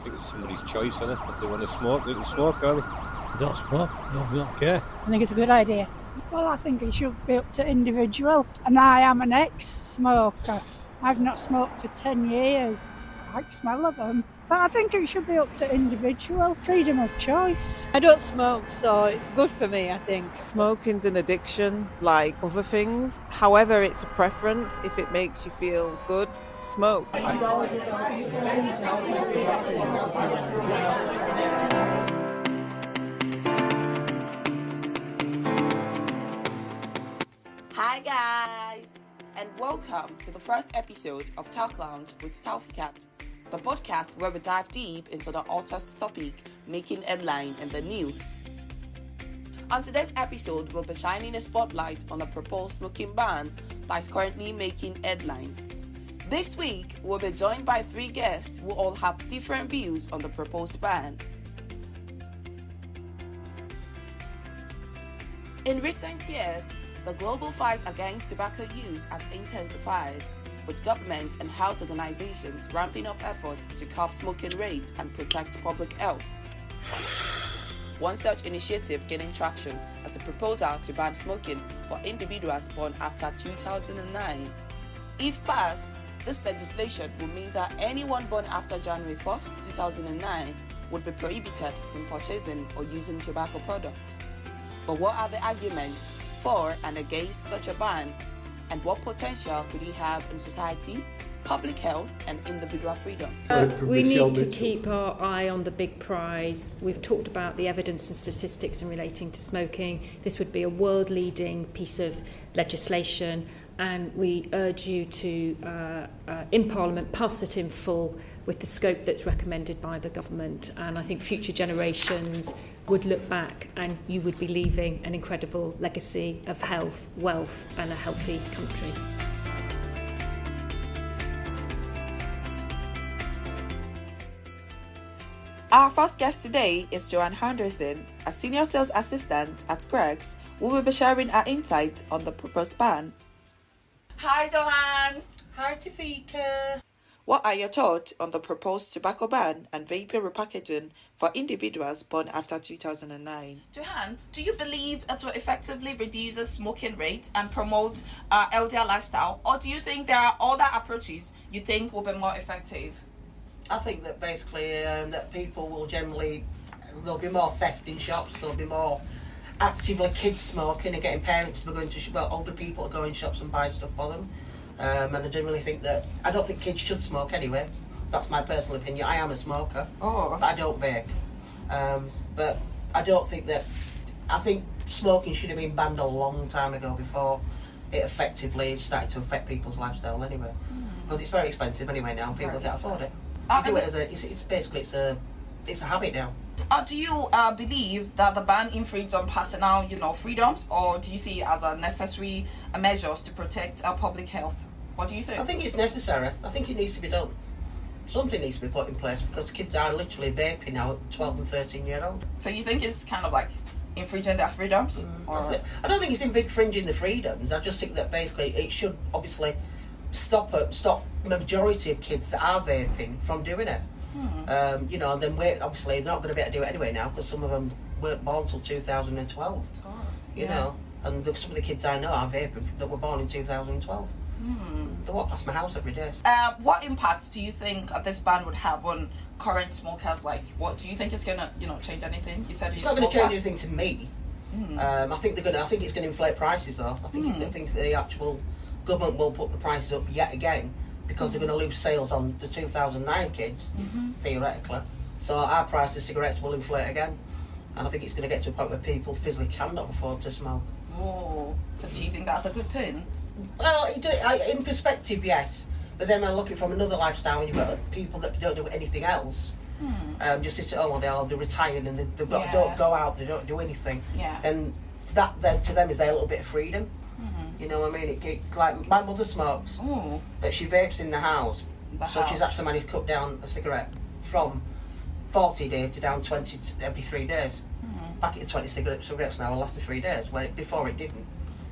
I think it's somebody's choice, isn't it? If they want to smoke, they can smoke, can't they? I don't smoke, I don't care. I think it's a good idea. Well, I think it should be up to individual. And I am an ex-smoker. I've not smoked for 10 years. I like the smell of them. But I think it should be up to individual. Freedom of choice. I don't smoke, so it's good for me, I think. Smoking's an addiction like other things. However, it's a preference. If it makes you feel good, smoke. Hi guys, and welcome to the first episode of Talk Lounge with Taofeekat, the podcast where we dive deep into the hottest topic making headline in the news. On today's episode, we'll be shining a spotlight on a proposed smoking ban that is currently making headlines. This week, we'll be joined by 3 guests who all have different views on the proposed ban. In recent years, the global fight against tobacco use has intensified, with government and health organizations ramping up efforts to curb smoking rates and protect public health. One such initiative gaining traction is the proposal to ban smoking for individuals born after 2009. If passed, this legislation will mean that anyone born after January 1st, 2009 would be prohibited from purchasing or using tobacco products. But what are the arguments for and against such a ban, and what potential could it have in society, public health and individual freedoms? We need to keep our eye on the big prize. We've talked about the evidence and statistics in relating to smoking. This would be a world-leading piece of legislation, and we urge you to, in Parliament, pass it in full with the scope that's recommended by the government. And I think future generations would look back and you would be leaving an incredible legacy of health, wealth and a healthy country. Our first guest today is Joanne Anderson, a senior sales assistant at Greggs, who will be sharing her insight on the proposed ban. Hi Joanne! Hi Taofeekat. What are your thoughts on the proposed tobacco ban and vaping repackaging for individuals born after 2009? Joanne, do you believe it will effectively reduce the smoking rate and promote a healthier lifestyle, or do you think there are other approaches you think will be more effective? I think that basically that people will generally, there'll be more theft in shops, there'll be more actively kids smoking and getting parents to be going to, older people to go in shops and buy stuff for them. And I generally think that, I don't think kids should smoke anyway. That's my personal opinion. I am a smoker, but I don't vape. But I don't think that, I think smoking should have been banned a long time ago before it effectively started to affect people's lifestyle anyway. Because it's very expensive anyway now, people can't afford it. It's a habit now. Do you believe that the ban infringes on personal, freedoms, or do you see it as a necessary measures to protect public health? What do you think? I think it's necessary. I think it needs to be done. Something needs to be put in place because kids are literally vaping now at 12 and 13-year-old. So you think it's kind of like infringing their freedoms? I don't think it's infringing the freedoms. I just think that basically it should obviously stop the majority of kids that are vaping from doing it. And then obviously they're not going to be able to do it anyway now because some of them weren't born until 2012. You know, and some of the kids I know are vaping that were born in 2012. They walk past my house every day. What impacts do you think this ban would have on current smokers? Like, what do you think it's going to, change anything? You said it's not going to change anything to me. I think it's going to inflate prices though. I think the actual government will put the prices up yet again. Because they're going to lose sales on the 2009 kids, theoretically. So our price of cigarettes will inflate again. And I think it's going to get to a point where people physically cannot afford to smoke. Oh, so do you think that's a good thing? Well, in perspective, yes. But then when I look at it from another lifestyle, when you've got people that don't do anything else, just sit at home all day, or they're retired and they don't go out, they don't do anything. And that then to them is their little bit of freedom. You know what I mean? Like my mother smokes, but she vapes in the house. She's actually managed to cut down a cigarette from 40 days to down 20 every 3 days. Packet of 20 cigarettes now will last 3 days, where before it didn't.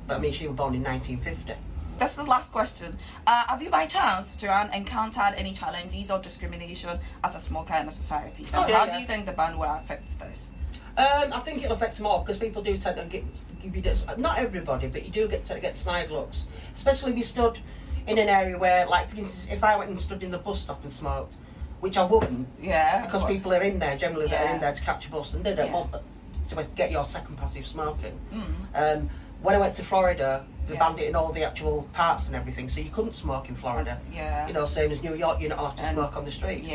But I mean, she was born in 1950. this is the last question. Have you by chance, Joanne, encountered any challenges or discrimination as a smoker in a society? And how do you think the ban will affect this? I think it'll affect more because people do tend to give you this, not everybody, but you do tend to get snide looks, especially if you stood in an area where, like, for instance, if I went and stood in the bus stop and smoked, which I wouldn't, because people are in there, generally they're in there to catch a bus and they don't want to get your second passive smoking. When I went to Florida, they banned it in all the actual parts and everything, so you couldn't smoke in Florida. You know, same as New York, you're not allowed to smoke on the streets.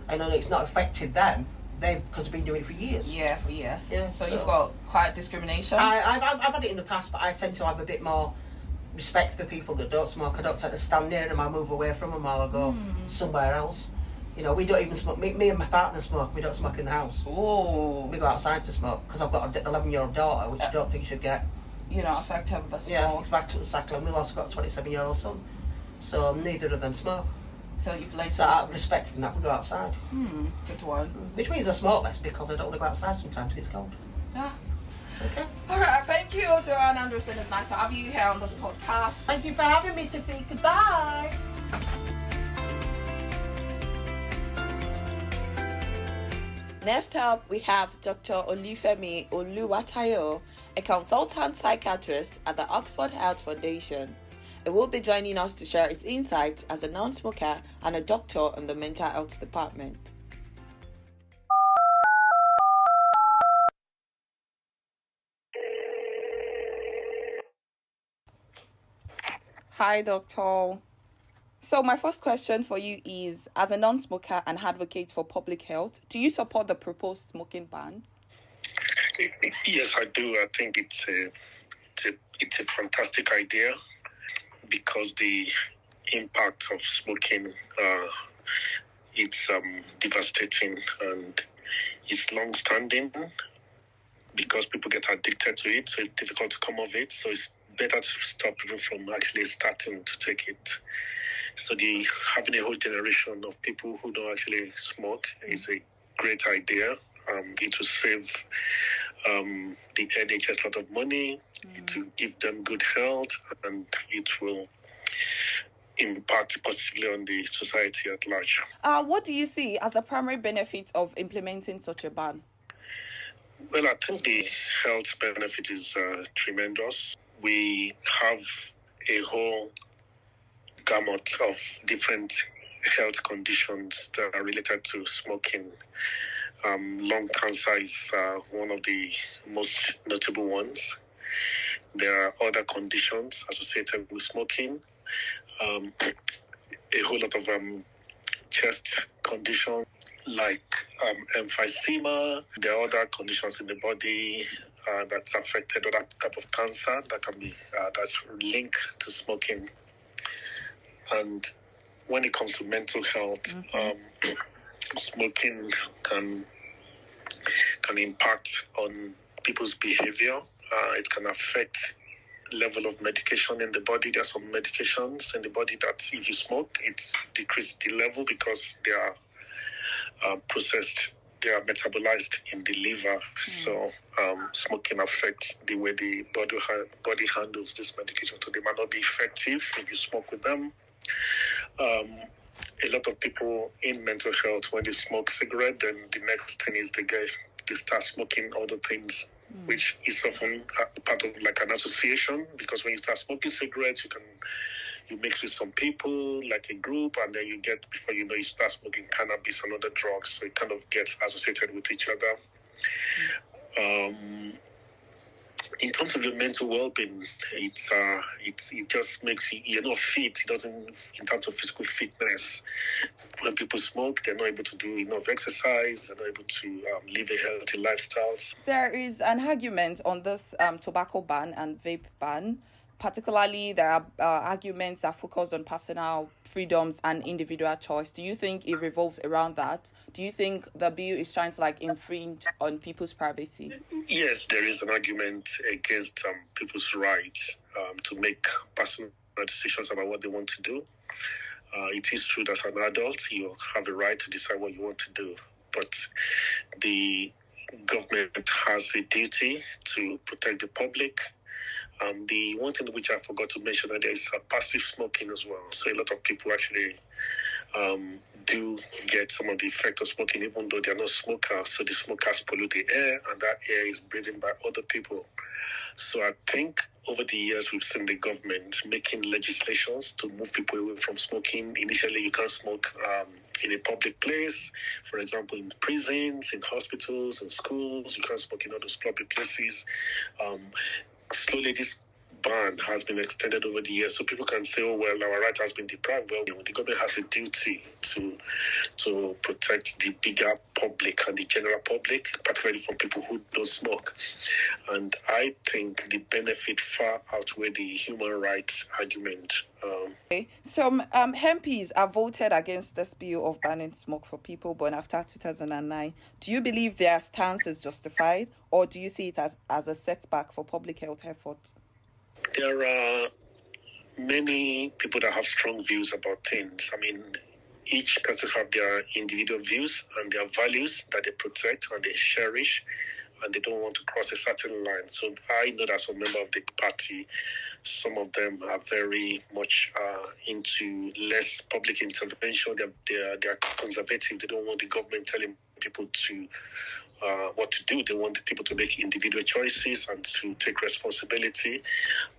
I know it's not affected them. Because they've been doing it for years. For years. Yeah, so you've got quite discrimination. I've had it in the past, but I tend to have a bit more respect for people that don't smoke. I don't tend to stand near them. I move away from them, or I go somewhere else. You know, we don't even smoke. Me and my partner smoke. We don't smoke in the house. We go outside to smoke because I've got an 11-year-old daughter, which I don't think should get. You know, affected with the smoke. Yeah, exactly. And we've also got a 27-year-old son, so neither of them smoke. So you've learned. So out of respect from that, we go outside. Good one. Which means I smoke less because I don't want to go outside sometimes because it's cold. Yeah. Okay. All right. Thank you, Joanne Anderson. It's nice to have you here on this podcast. Thank you for having me, Taofeekat. Goodbye. Next up, we have Dr. Olufemi Olutayo, a consultant psychiatrist at the Oxford Health Foundation. He will be joining us to share his insights as a non-smoker and a doctor in the mental health department. Hi, Doctor. So my first question for you is, as a non-smoker and advocate for public health, do you support the proposed smoking ban? Yes, I do. I think it's a fantastic idea because the impact of smoking it's devastating and it's long-standing because people get addicted to it, so it's difficult to come off it. So it's better to stop people from actually starting to take it. So having a whole generation of people who don't actually smoke is a great idea. It will save the NHS a lot of money, it will give them good health, and it will impact positively on the society at large. What do you see as the primary benefit of implementing such a ban? Well, I think the health benefit is tremendous. We have a whole gamut of different health conditions that are related to smoking. Lung cancer is one of the most notable ones. There are other conditions associated with smoking. A whole lot of chest conditions like emphysema. There are other conditions in the body that's affected other type of cancer that can be that's linked to smoking. And when it comes to mental health, smoking can impact on people's behavior. It can affect level of medication in the body. There are some medications in the body that if you smoke, it decreases the level because they are processed, they are metabolized in the liver. So smoking affects the way the body handles this medication. So they might not be effective if you smoke with them. A lot of people in mental health, when they smoke cigarette, then the next thing is they start smoking other things, which is often part of like an association, because when you start smoking cigarettes, you mix with some people, like a group, and then before you know, you start smoking cannabis and other drugs, so it kind of gets associated with each other. In terms of your mental well-being, it just makes you're not fit. It doesn't, in terms of physical fitness. When people smoke, they're not able to do enough exercise. They're not able to live a healthy lifestyle. There is an argument on this tobacco ban and vape ban. Particularly, there are arguments that focus on personal freedoms and individual choice. Do you think it revolves around that? Do you think the bill is trying to infringe on people's privacy? Yes, there is an argument against people's rights to make personal decisions about what they want to do. It is true that as an adult, you have a right to decide what you want to do, but the government has a duty to protect the public. The one thing which I forgot to mention that there is passive smoking as well. So a lot of people actually do get some of the effect of smoking, even though they are not smokers. So the smokers pollute the air, and that air is breathed by other people. So I think over the years we've seen the government making legislations to move people away from smoking. Initially, you can't smoke in a public place, for example, in prisons, in hospitals, in schools. You can't smoke in all those public places. Slowly, this ban has been extended over the years, so people can say, "Oh well, our right has been deprived." Well, the government has a duty to protect the bigger public and the general public, particularly from people who don't smoke. And I think the benefit far outweigh the human rights argument. Some MPs have voted against this bill of banning smoke for people born after 2009. Do you believe their stance is justified, or do you see it as a setback for public health efforts? There are many people that have strong views about things. I mean, each person have their individual views and their values that they protect and they cherish, and they don't want to cross a certain line. So I know that as a member of the party, some of them are very much into less public intervention. They are conservative. They don't want the government telling people to what to do. They want the people to make individual choices and to take responsibility.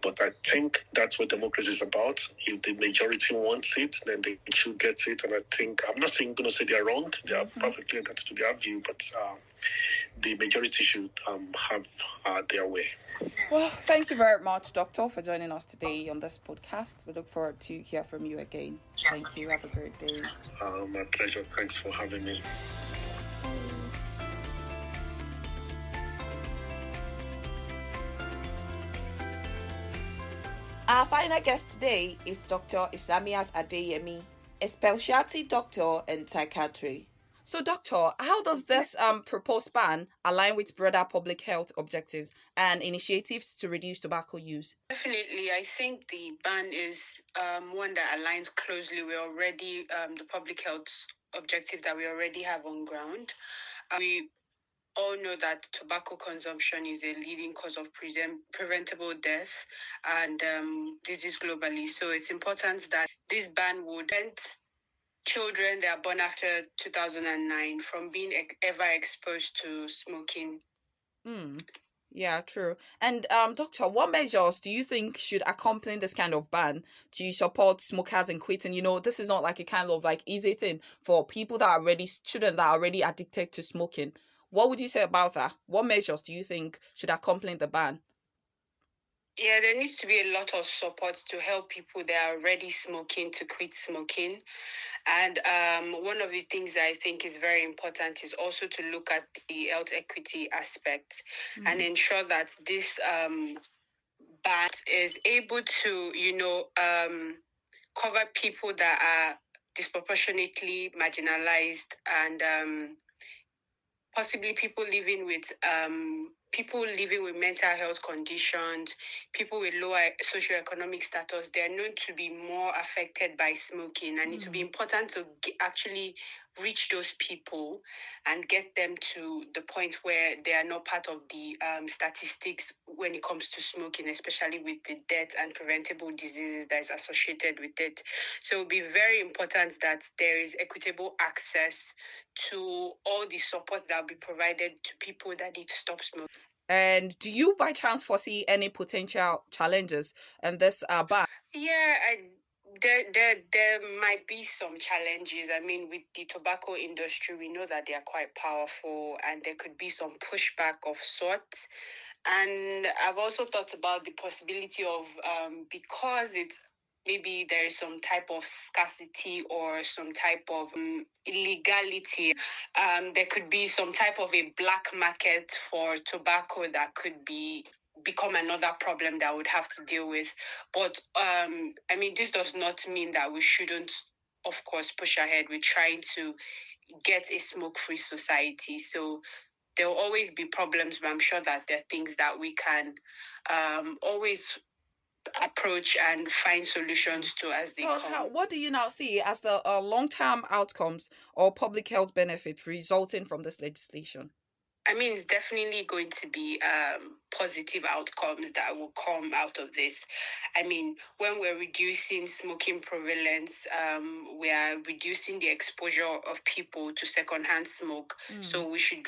But I think that's what democracy is about. If the majority wants it, then they should get it. And I think, I'm not going to say they are wrong. They are perfectly entitled to their view, but the majority should have their way. Well, thank you very much, Doctor, for joining us today on this podcast. We look forward to hear from you again. Thank you. Have a great day. My pleasure. Thanks for having me. Our final guest today is Dr. Islamiyah Adeyemi, a specialty doctor in psychiatry. So, Doctor, how does this proposed ban align with broader public health objectives and initiatives to reduce tobacco use? Definitely. I think the ban is one that aligns closely with already the public health objective that we already have on ground. We all know that tobacco consumption is a leading cause of preventable death and disease globally. So it's important that this ban would prevent children that are born after 2009 from being ever exposed to smoking. Yeah, true. And Doctor, what measures do you think should accompany this kind of ban to support smokers in quitting? You know, this is not like a kind of like easy thing for people that are already, children that are already addicted to smoking. What would you say about that? What measures do you think should accompany the ban? Yeah, there needs to be a lot of support to help people that are already smoking to quit smoking. And one of the things that I think is very important is also to look at the health equity aspect and ensure that this ban is able to, cover people that are disproportionately marginalized and possibly people living with mental health conditions, people with lower socioeconomic status. They are known to be more affected by smoking, and it will be important to actually reach those people and get them to the point where they are not part of the statistics when it comes to smoking, especially with the death and preventable diseases that is associated with it. So it will be very important that there is equitable access to all the support that will be provided to people that need to stop smoking. And do you by chance foresee any potential challenges in this ban? Yeah, there might be some challenges. I mean, with the tobacco industry, we know that they are quite powerful and there could be some pushback of sorts. And I've also thought about the possibility of, because maybe there is some type of scarcity or some type of illegality. There could be some type of a black market for tobacco that could become another problem that I would have to deal with. But this does not mean that we shouldn't, of course, push ahead with trying to get a smoke-free society. So there will always be problems, but I'm sure that there are things that we can always approach and find solutions to as they come. What do you now see as the long-term outcomes or public health benefits resulting from this legislation? I mean, it's definitely going to be positive outcomes that will come out of this. I mean, when we're reducing smoking prevalence, we are reducing the exposure of people to secondhand smoke. So we should,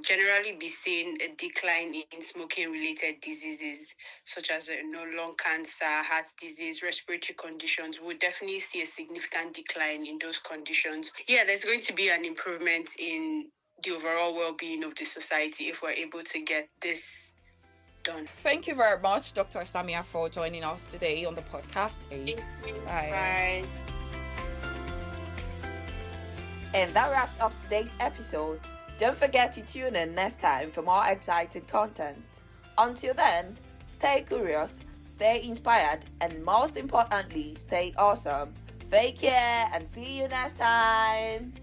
generally be seeing a decline in smoking-related diseases such as lung cancer, heart disease, respiratory conditions. We'll definitely see a significant decline in those conditions. Yeah, there's going to be an improvement in the overall well-being of the society if we're able to get this done. Thank you very much, Dr. Islamiyah, for joining us today on the podcast. Bye. And that wraps up today's episode. Don't forget to tune in next time for more exciting content. Until then, stay curious, stay inspired, and most importantly, stay awesome. Take care and see you next time.